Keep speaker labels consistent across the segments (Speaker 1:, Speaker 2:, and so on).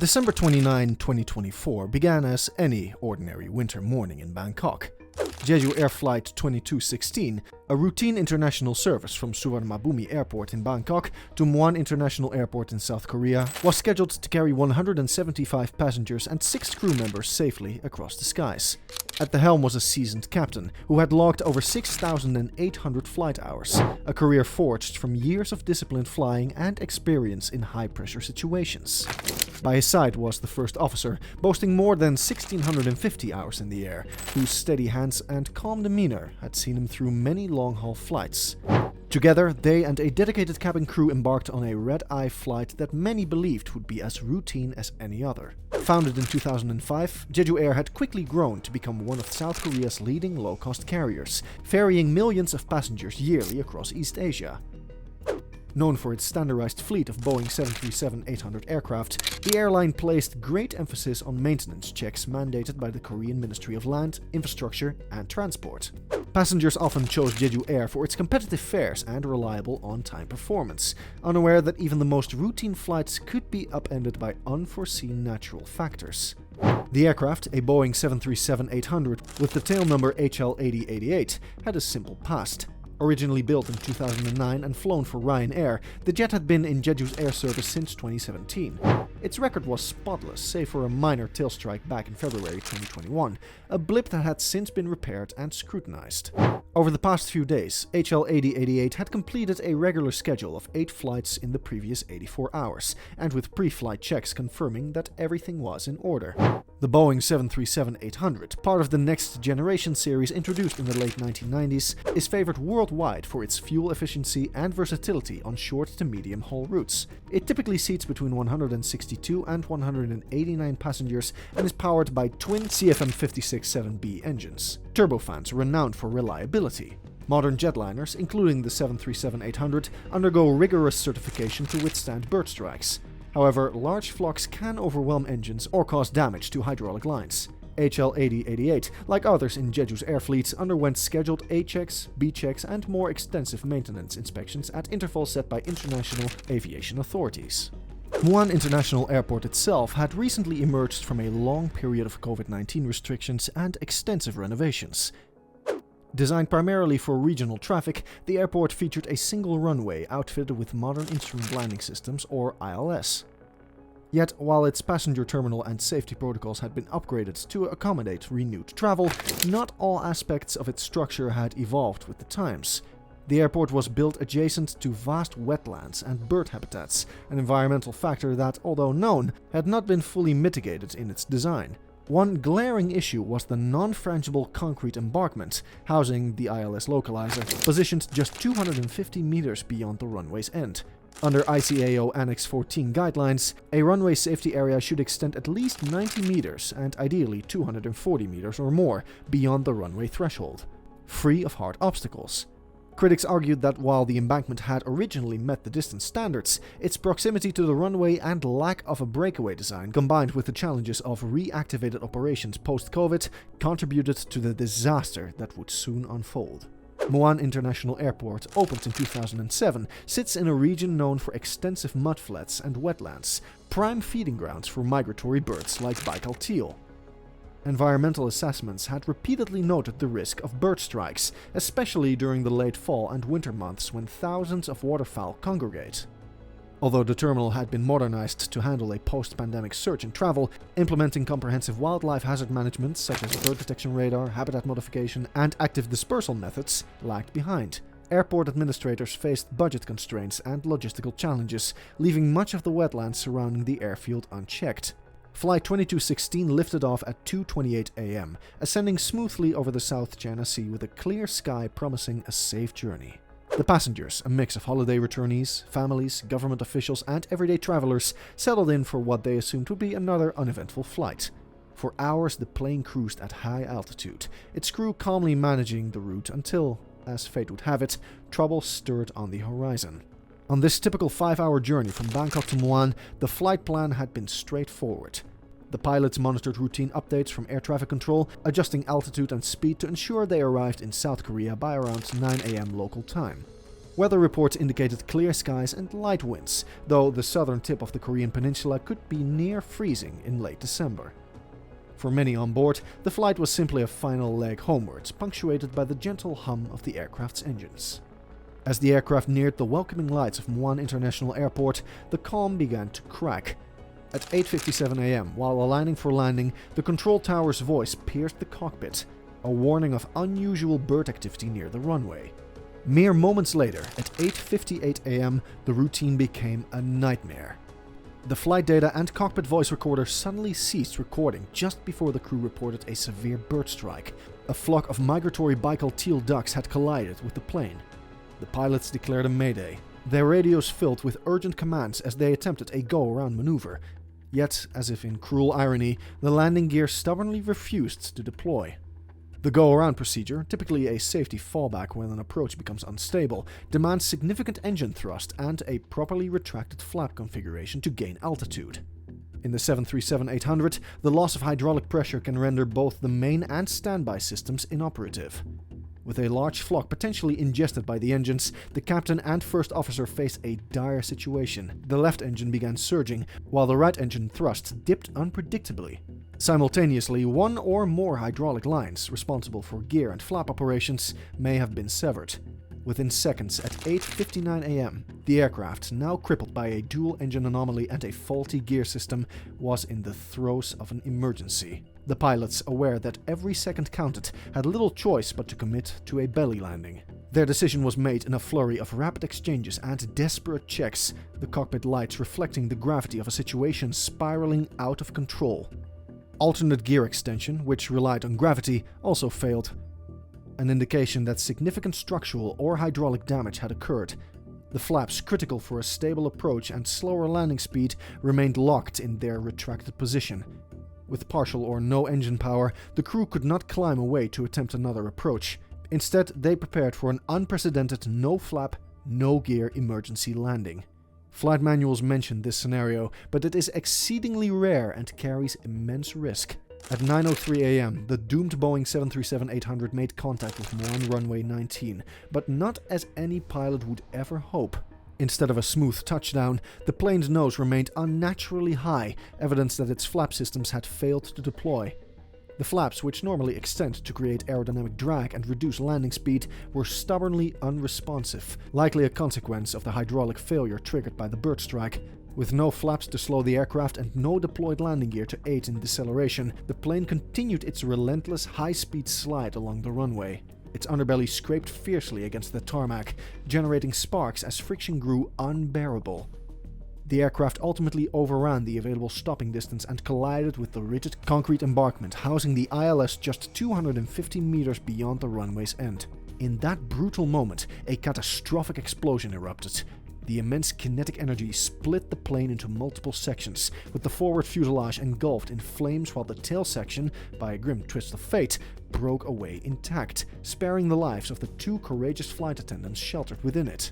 Speaker 1: December 29, 2024 began as any ordinary winter morning in Bangkok. Jeju Air Flight 2216, a routine international service from Suvarnabhumi Airport in Bangkok to Muan International Airport in South Korea, was scheduled to carry 175 passengers and 6 crew members safely across the skies. At the helm was a seasoned captain who had logged over 6,800 flight hours, a career forged from years of disciplined flying and experience in high-pressure situations. By his side was the first officer, boasting more than 1,650 hours in the air, whose steady hands and calm demeanor had seen him through many long-haul flights. Together, they and a dedicated cabin crew embarked on a red-eye flight that many believed would be as routine as any other. Founded in 2005, Jeju Air had quickly grown to become one of South Korea's leading low-cost carriers, ferrying millions of passengers yearly across East Asia. Known for its standardized fleet of Boeing 737-800 aircraft, the airline placed great emphasis on maintenance checks mandated by the Korean Ministry of Land, Infrastructure and Transport. Passengers often chose Jeju Air for its competitive fares and reliable on-time performance, unaware that even the most routine flights could be upended by unforeseen natural factors. The aircraft, a Boeing 737-800 with the tail number HL8088, had a simple past. Originally built in 2009 and flown for Ryanair, the jet had been in Jeju's air service since 2017. Its record was spotless, save for a minor tail strike back in February 2021, a blip that had since been repaired and scrutinized. Over the past few days, HL8088 had completed a regular schedule of 8 flights in the previous 84 hours, and with pre-flight checks confirming that everything was in order. The Boeing 737-800, part of the next generation series introduced in the late 1990s, is favored worldwide for its fuel efficiency and versatility on short to medium haul routes. It typically seats between 162 and 189 passengers and is powered by twin CFM56-7B engines. Turbofans are renowned for reliability. Modern jetliners, including the 737-800, undergo rigorous certification to withstand bird strikes. However, large flocks can overwhelm engines or cause damage to hydraulic lines. HL8088, like others in Jeju's air fleet, underwent scheduled A checks, B checks, and more extensive maintenance inspections at intervals set by international aviation authorities. Muan International Airport itself had recently emerged from a long period of COVID-19 restrictions and extensive renovations. Designed primarily for regional traffic, the airport featured a single runway outfitted with modern instrument landing systems, or ILS. Yet, while its passenger terminal and safety protocols had been upgraded to accommodate renewed travel, not all aspects of its structure had evolved with the times. The airport was built adjacent to vast wetlands and bird habitats, an environmental factor that, although known, had not been fully mitigated in its design. One glaring issue was the non-frangible concrete embankment, housing the ILS localizer, positioned just 250 meters beyond the runway's end. Under ICAO Annex 14 guidelines, a runway safety area should extend at least 90 meters and ideally 240 meters or more beyond the runway threshold, free of hard obstacles. Critics argued that while the embankment had originally met the distance standards, its proximity to the runway and lack of a breakaway design, combined with the challenges of reactivated operations post-COVID, contributed to the disaster that would soon unfold. Muan International Airport, opened in 2007, sits in a region known for extensive mudflats and wetlands, prime feeding grounds for migratory birds like Baikal teal. Environmental assessments had repeatedly noted the risk of bird strikes, especially during the late fall and winter months when thousands of waterfowl congregate. Although the terminal had been modernized to handle a post-pandemic surge in travel, implementing comprehensive wildlife hazard management such as bird detection radar, habitat modification, and active dispersal methods lagged behind. Airport administrators faced budget constraints and logistical challenges, leaving much of the wetlands surrounding the airfield unchecked. Flight 2216 lifted off at 2:28 a.m., ascending smoothly over the South China Sea with a clear sky promising a safe journey. The passengers, a mix of holiday returnees, families, government officials, and everyday travelers, settled in for what they assumed would be another uneventful flight. For hours, the plane cruised at high altitude, its crew calmly managing the route until, as fate would have it, trouble stirred on the horizon. On this typical 5-hour journey from Bangkok to Muan, the flight plan had been straightforward. The pilots monitored routine updates from air traffic control, adjusting altitude and speed to ensure they arrived in South Korea by around 9 a.m. local time. Weather reports indicated clear skies and light winds, though the southern tip of the Korean peninsula could be near freezing in late December. For many on board, the flight was simply a final leg homewards, punctuated by the gentle hum of the aircraft's engines. As the aircraft neared the welcoming lights of Muan International Airport, the calm began to crack. At 8:57 a.m., while aligning for landing, the control tower's voice pierced the cockpit, a warning of unusual bird activity near the runway. Mere moments later, at 8:58 a.m., the routine became a nightmare. The flight data and cockpit voice recorder suddenly ceased recording just before the crew reported a severe bird strike. A flock of migratory Baikal teal ducks had collided with the plane. The pilots declared a mayday, their radios filled with urgent commands as they attempted a go-around maneuver. Yet, as if in cruel irony, the landing gear stubbornly refused to deploy. The go-around procedure, typically a safety fallback when an approach becomes unstable, demands significant engine thrust and a properly retracted flap configuration to gain altitude. In the 737-800, the loss of hydraulic pressure can render both the main and standby systems inoperative. With a large flock potentially ingested by the engines, the captain and first officer faced a dire situation. The left engine began surging, while the right engine thrust dipped unpredictably. Simultaneously, one or more hydraulic lines, responsible for gear and flap operations, may have been severed. Within seconds, at 8:59 a.m., the aircraft, now crippled by a dual-engine anomaly and a faulty gear system, was in the throes of an emergency. The pilots, aware that every second counted, had little choice but to commit to a belly landing. Their decision was made in a flurry of rapid exchanges and desperate checks, the cockpit lights reflecting the gravity of a situation spiraling out of control. Alternate gear extension, which relied on gravity, also failed, an indication that significant structural or hydraulic damage had occurred. The flaps, critical for a stable approach and slower landing speed, remained locked in their retracted position. With partial or no engine power, the crew could not climb away to attempt another approach. Instead, they prepared for an unprecedented no-flap, no-gear emergency landing. Flight manuals mention this scenario, but it is exceedingly rare and carries immense risk. At 9:03 a.m., the doomed Boeing 737-800 made contact with Muan runway 19, but not as any pilot would ever hope. Instead of a smooth touchdown, the plane's nose remained unnaturally high, evidence that its flap systems had failed to deploy. The flaps, which normally extend to create aerodynamic drag and reduce landing speed, were stubbornly unresponsive, likely a consequence of the hydraulic failure triggered by the bird strike. With no flaps to slow the aircraft and no deployed landing gear to aid in deceleration, the plane continued its relentless high-speed slide along the runway. Its underbelly scraped fiercely against the tarmac, generating sparks as friction grew unbearable. The aircraft ultimately overran the available stopping distance and collided with the rigid concrete embankment housing the ILS just 250 meters beyond the runway's end. In that brutal moment, a catastrophic explosion erupted. The immense kinetic energy split the plane into multiple sections, with the forward fuselage engulfed in flames while the tail section, by a grim twist of fate, broke away intact, sparing the lives of the two courageous flight attendants sheltered within it.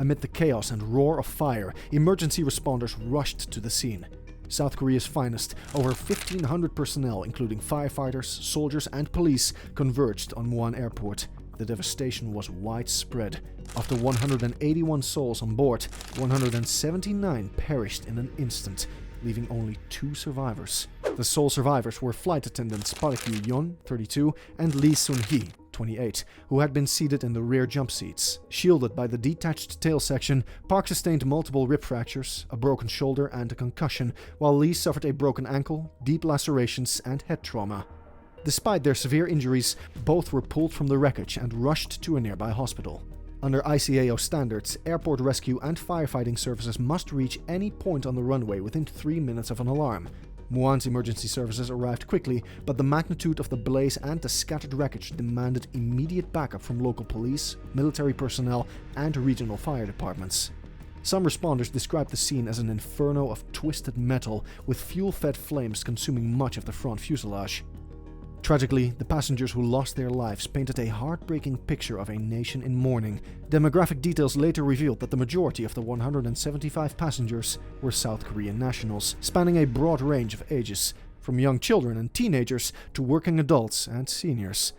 Speaker 1: Amid the chaos and roar of fire, emergency responders rushed to the scene. South Korea's finest, over 1,500 personnel, including firefighters, soldiers, and police, converged on Muan Airport. The devastation was widespread. Of the 181 souls on board, 179 perished in an instant, leaving only 2 survivors. The sole survivors were flight attendants Park Yu-yeon, 32, and Lee Sun-hee, 28, who had been seated in the rear jump seats. Shielded by the detached tail section, Park sustained multiple rib fractures, a broken shoulder, and a concussion, while Lee suffered a broken ankle, deep lacerations, and head trauma. Despite their severe injuries, both were pulled from the wreckage and rushed to a nearby hospital. Under ICAO standards, airport rescue and firefighting services must reach any point on the runway within 3 minutes of an alarm. Muan's emergency services arrived quickly, but the magnitude of the blaze and the scattered wreckage demanded immediate backup from local police, military personnel, and regional fire departments. Some responders described the scene as an inferno of twisted metal, with fuel-fed flames consuming much of the front fuselage. Tragically, the passengers who lost their lives painted a heartbreaking picture of a nation in mourning. Demographic details later revealed that the majority of the 175 passengers were South Korean nationals, spanning a broad range of ages, from young children and teenagers to working adults and seniors.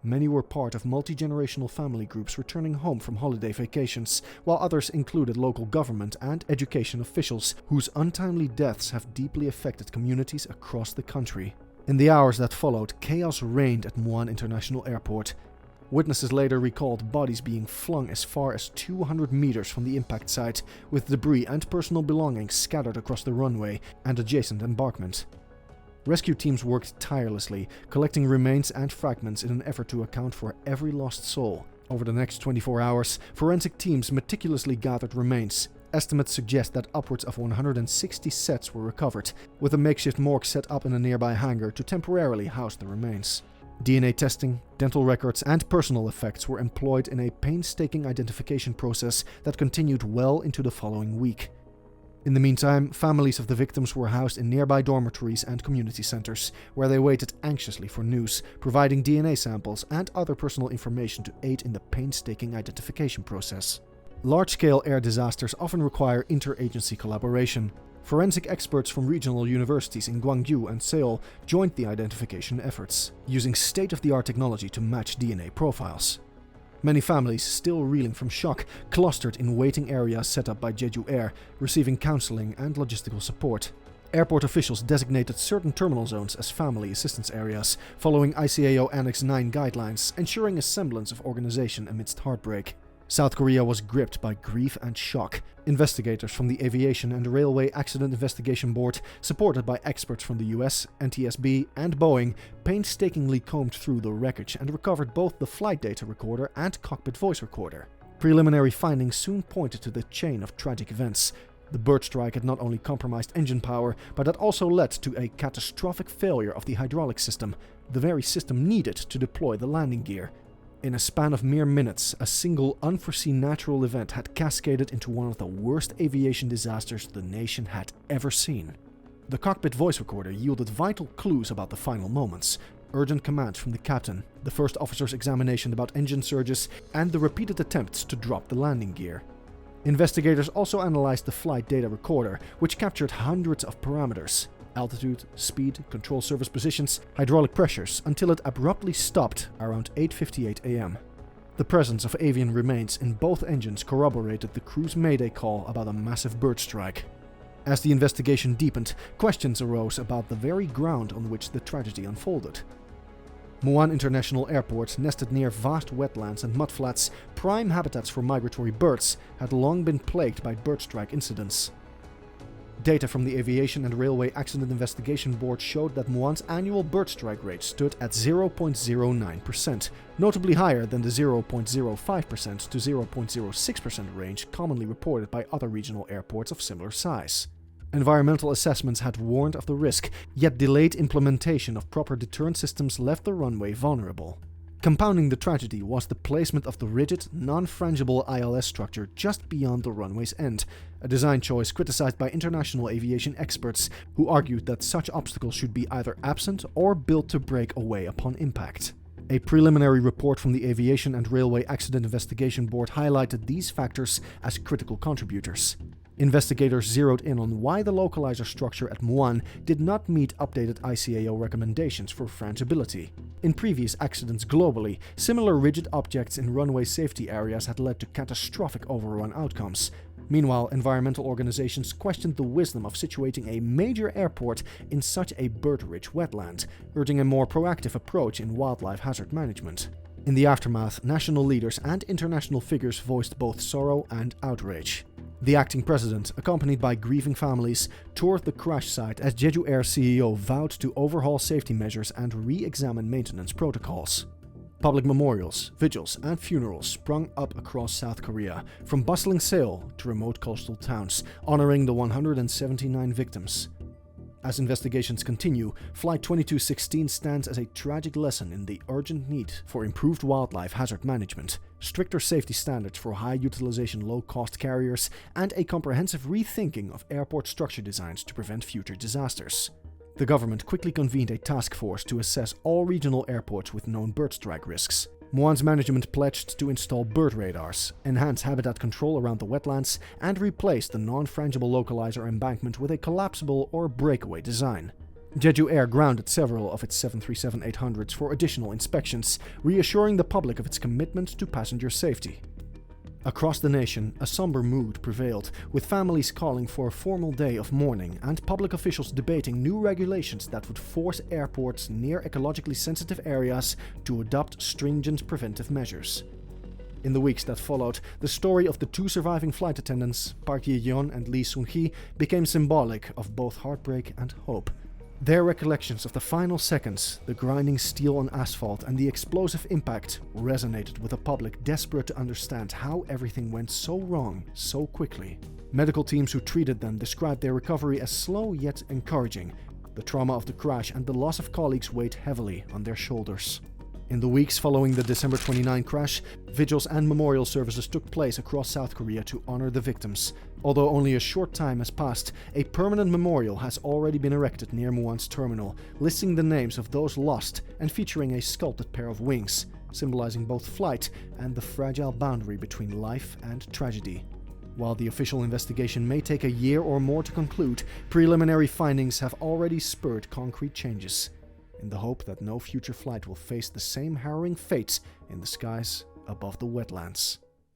Speaker 1: Many were part of multi-generational family groups returning home from holiday vacations, while others included local government and education officials whose untimely deaths have deeply affected communities across the country. In the hours that followed, chaos reigned at Muan International Airport. Witnesses later recalled bodies being flung as far as 200 meters from the impact site, with debris and personal belongings scattered across the runway and adjacent embankment. Rescue teams worked tirelessly, collecting remains and fragments in an effort to account for every lost soul. Over the next 24 hours, forensic teams meticulously gathered remains. Estimates suggest that upwards of 160 sets were recovered, with a makeshift morgue set up in a nearby hangar to temporarily house the remains. DNA testing, dental records, and personal effects were employed in a painstaking identification process that continued well into the following week. In the meantime, families of the victims were housed in nearby dormitories and community centers, where they waited anxiously for news, providing DNA samples and other personal information to aid in the painstaking identification process. Large-scale air disasters often require interagency collaboration. Forensic experts from regional universities in Gwangju and Seoul joined the identification efforts, using state-of-the-art technology to match DNA profiles. Many families, still reeling from shock, clustered in waiting areas set up by Jeju Air, receiving counseling and logistical support. Airport officials designated certain terminal zones as family assistance areas, following ICAO Annex 9 guidelines, ensuring a semblance of organization amidst heartbreak. South Korea was gripped by grief and shock. Investigators from the Aviation and Railway Accident Investigation Board, supported by experts from the US, NTSB, and Boeing, painstakingly combed through the wreckage and recovered both the flight data recorder and cockpit voice recorder. Preliminary findings soon pointed to the chain of tragic events. The bird strike had not only compromised engine power, but had also led to a catastrophic failure of the hydraulic system, the very system needed to deploy the landing gear. In a span of mere minutes, a single unforeseen natural event had cascaded into one of the worst aviation disasters the nation had ever seen. The cockpit voice recorder yielded vital clues about the final moments: urgent commands from the captain, the first officer's examination about engine surges, and the repeated attempts to drop the landing gear. Investigators also analyzed the flight data recorder, which captured hundreds of parameters: altitude, speed, control surface positions, hydraulic pressures, until it abruptly stopped around 8:58 a.m. The presence of avian remains in both engines corroborated the crew's mayday call about a massive bird strike. As the investigation deepened, questions arose about the very ground on which the tragedy unfolded. Muan International Airport, nested near vast wetlands and mudflats, prime habitats for migratory birds, had long been plagued by bird strike incidents. Data from the Aviation and Railway Accident Investigation Board showed that Muan's annual bird strike rate stood at 0.09%, notably higher than the 0.05% to 0.06% range commonly reported by other regional airports of similar size. Environmental assessments had warned of the risk, yet delayed implementation of proper deterrent systems left the runway vulnerable. Compounding the tragedy was the placement of the rigid, non-frangible ILS structure just beyond the runway's end, a design choice criticized by international aviation experts who argued that such obstacles should be either absent or built to break away upon impact. A preliminary report from the Aviation and Railway Accident Investigation Board highlighted these factors as critical contributors. Investigators zeroed in on why the localizer structure at Muan did not meet updated ICAO recommendations for frangibility. In previous accidents globally, similar rigid objects in runway safety areas had led to catastrophic overrun outcomes. Meanwhile, environmental organizations questioned the wisdom of situating a major airport in such a bird-rich wetland, urging a more proactive approach in wildlife hazard management. In the aftermath, national leaders and international figures voiced both sorrow and outrage. The acting president, accompanied by grieving families, toured the crash site as Jeju Air CEO vowed to overhaul safety measures and re-examine maintenance protocols. Public memorials, vigils, and funerals sprung up across South Korea, from bustling Seoul to remote coastal towns, honoring the 179 victims. As investigations continue, Flight 2216 stands as a tragic lesson in the urgent need for improved wildlife hazard management, stricter safety standards for high-utilization low-cost carriers, and a comprehensive rethinking of airport structure designs to prevent future disasters. The government quickly convened a task force to assess all regional airports with known bird strike risks. Muan's management pledged to install bird radars, enhance habitat control around the wetlands, and replace the non-frangible localizer embankment with a collapsible or breakaway design. Jeju Air grounded several of its 737-800s for additional inspections, reassuring the public of its commitment to passenger safety. Across the nation, a somber mood prevailed, with families calling for a formal day of mourning and public officials debating new regulations that would force airports near ecologically sensitive areas to adopt stringent preventive measures. In the weeks that followed, the story of the two surviving flight attendants, Park Ye-yeon and Lee Soon-hee, became symbolic of both heartbreak and hope. Their recollections of the final seconds, the grinding steel on asphalt and the explosive impact resonated with a public desperate to understand how everything went so wrong so quickly. Medical teams who treated them described their recovery as slow yet encouraging. The trauma of the crash and the loss of colleagues weighed heavily on their shoulders. In the weeks following the December 29 crash, vigils and memorial services took place across South Korea to honor the victims. Although only a short time has passed, a permanent memorial has already been erected near Muan's terminal, listing the names of those lost and featuring a sculpted pair of wings, symbolizing both flight and the fragile boundary between life and tragedy. While the official investigation may take a year or more to conclude, preliminary findings have already spurred concrete changes, in the hope that no future flight will face the same harrowing fates in the skies above the wetlands.